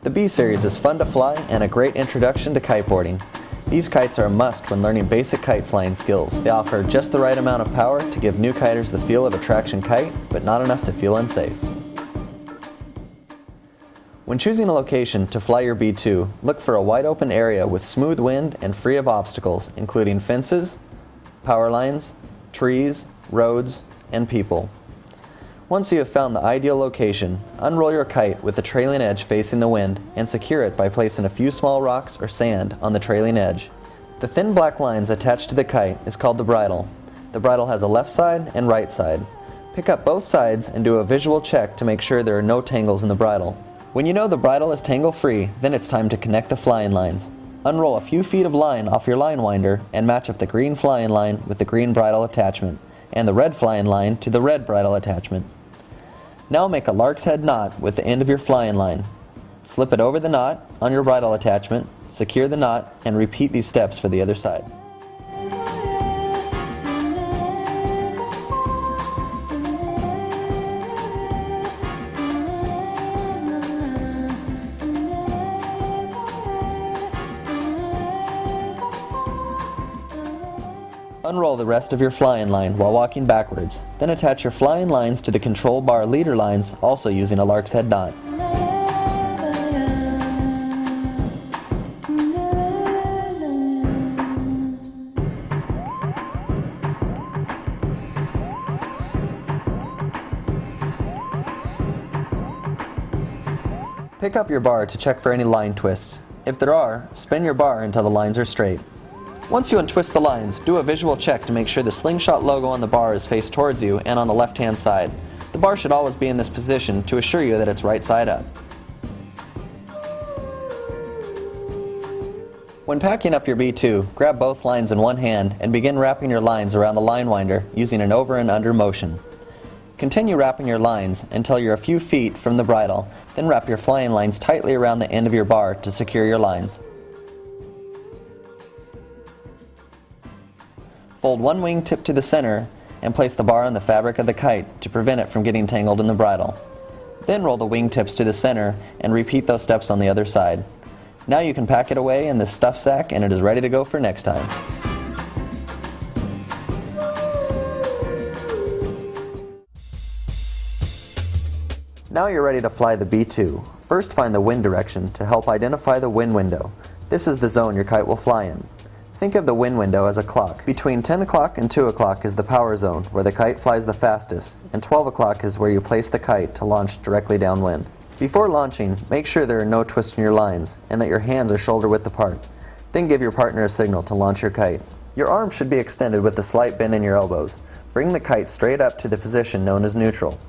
The B Series is fun to fly and a great introduction to kiteboarding. These kites are a must when learning basic kite flying skills. They offer just the right amount of power to give new kiters the feel of a traction kite, but not enough to feel unsafe. When choosing a location to fly your B2, look for a wide open area with smooth wind and free of obstacles, including fences, power lines, trees, roads, and people. Once you have found the ideal location, unroll your kite with the trailing edge facing the wind and secure it by placing a few small rocks or sand on the trailing edge. The thin black lines attached to the kite is called the bridle. The bridle has a left side and right side. Pick up both sides and do a visual check to make sure there are no tangles in the bridle. When you know the bridle is tangle-free, then it's time to connect the flying lines. Unroll a few feet of line off your line winder and match up the green flying line with the green bridle attachment and the red flying line to the red bridle attachment. Now make a lark's head knot with the end of your flying line. Slip it over the knot on your bridle attachment, secure the knot, and repeat these steps for the other side. Unroll the rest of your flying line while walking backwards, then attach your flying lines to the control bar leader lines, also using a lark's head knot. Pick up your bar to check for any line twists. If there are, spin your bar until the lines are straight. Once you untwist the lines, do a visual check to make sure the Slingshot logo on the bar is faced towards you and on the left-hand side. The bar should always be in this position to assure you that it's right side up. When packing up your B2, grab both lines in one hand and begin wrapping your lines around the line winder using an over and under motion. Continue wrapping your lines until you're a few feet from the bridle, then wrap your flying lines tightly around the end of your bar to secure your lines. Fold one wing tip to the center and place the bar on the fabric of the kite to prevent it from getting tangled in the bridle. Then roll the wing tips to the center and repeat those steps on the other side. Now you can pack it away in this stuff sack and it is ready to go for next time. Now you're ready to fly the B2. First, find the wind direction to help identify the wind window. This is the zone your kite will fly in. Think of the wind window as a clock. Between 10 o'clock and 2 o'clock is the power zone, where the kite flies the fastest, and 12 o'clock is where you place the kite to launch directly downwind. Before launching, make sure there are no twists in your lines, and that your hands are shoulder width apart. Then give your partner a signal to launch your kite. Your arms should be extended with a slight bend in your elbows. Bring the kite straight up to the position known as neutral.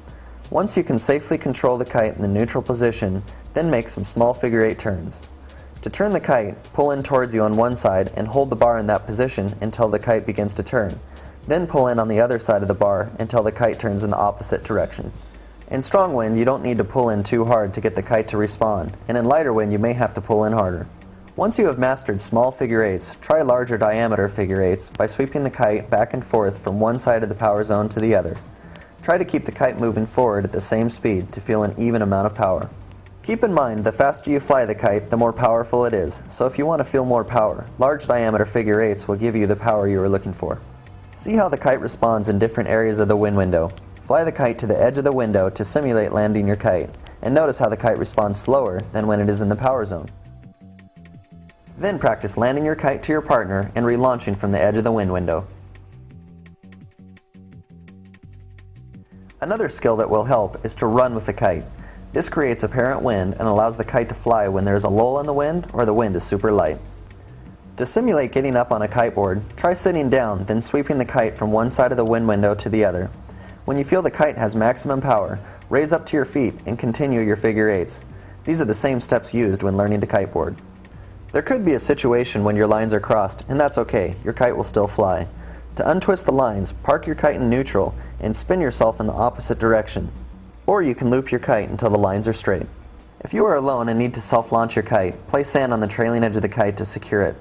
Once you can safely control the kite in the neutral position, then make some small figure 8 turns. To turn the kite, pull in towards you on one side and hold the bar in that position until the kite begins to turn. Then pull in on the other side of the bar until the kite turns in the opposite direction. In strong wind, you don't need to pull in too hard to get the kite to respond, and in lighter wind, you may have to pull in harder. Once you have mastered small figure 8s, try larger diameter figure 8s by sweeping the kite back and forth from one side of the power zone to the other. Try to keep the kite moving forward at the same speed to feel an even amount of power. Keep in mind, the faster you fly the kite, the more powerful it is, so if you want to feel more power, large diameter figure 8s will give you the power you are looking for. See how the kite responds in different areas of the wind window. Fly the kite to the edge of the window to simulate landing your kite, and notice how the kite responds slower than when it is in the power zone. Then practice landing your kite to your partner and relaunching from the edge of the wind window. Another skill that will help is to run with the kite. This creates apparent wind and allows the kite to fly when there is a lull in the wind or the wind is super light. To simulate getting up on a kiteboard, try sitting down, then sweeping the kite from one side of the wind window to the other. When you feel the kite has maximum power, raise up to your feet and continue your figure 8s. These are the same steps used when learning to kiteboard. There could be a situation when your lines are crossed, and that's okay, your kite will still fly. To untwist the lines, park your kite in neutral and spin yourself in the opposite direction. Or you can loop your kite until the lines are straight. If you are alone and need to self-launch your kite, place sand on the trailing edge of the kite to secure it.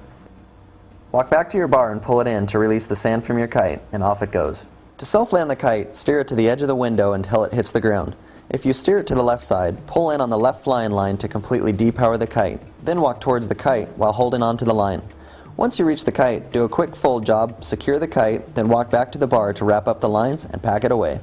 Walk back to your bar and pull it in to release the sand from your kite, and off it goes. To self-land the kite, steer it to the edge of the window until it hits the ground. If you steer it to the left side, pull in on the left flying line to completely depower the kite, then walk towards the kite while holding onto the line. Once you reach the kite, do a quick fold job, secure the kite, then walk back to the bar to wrap up the lines and pack it away.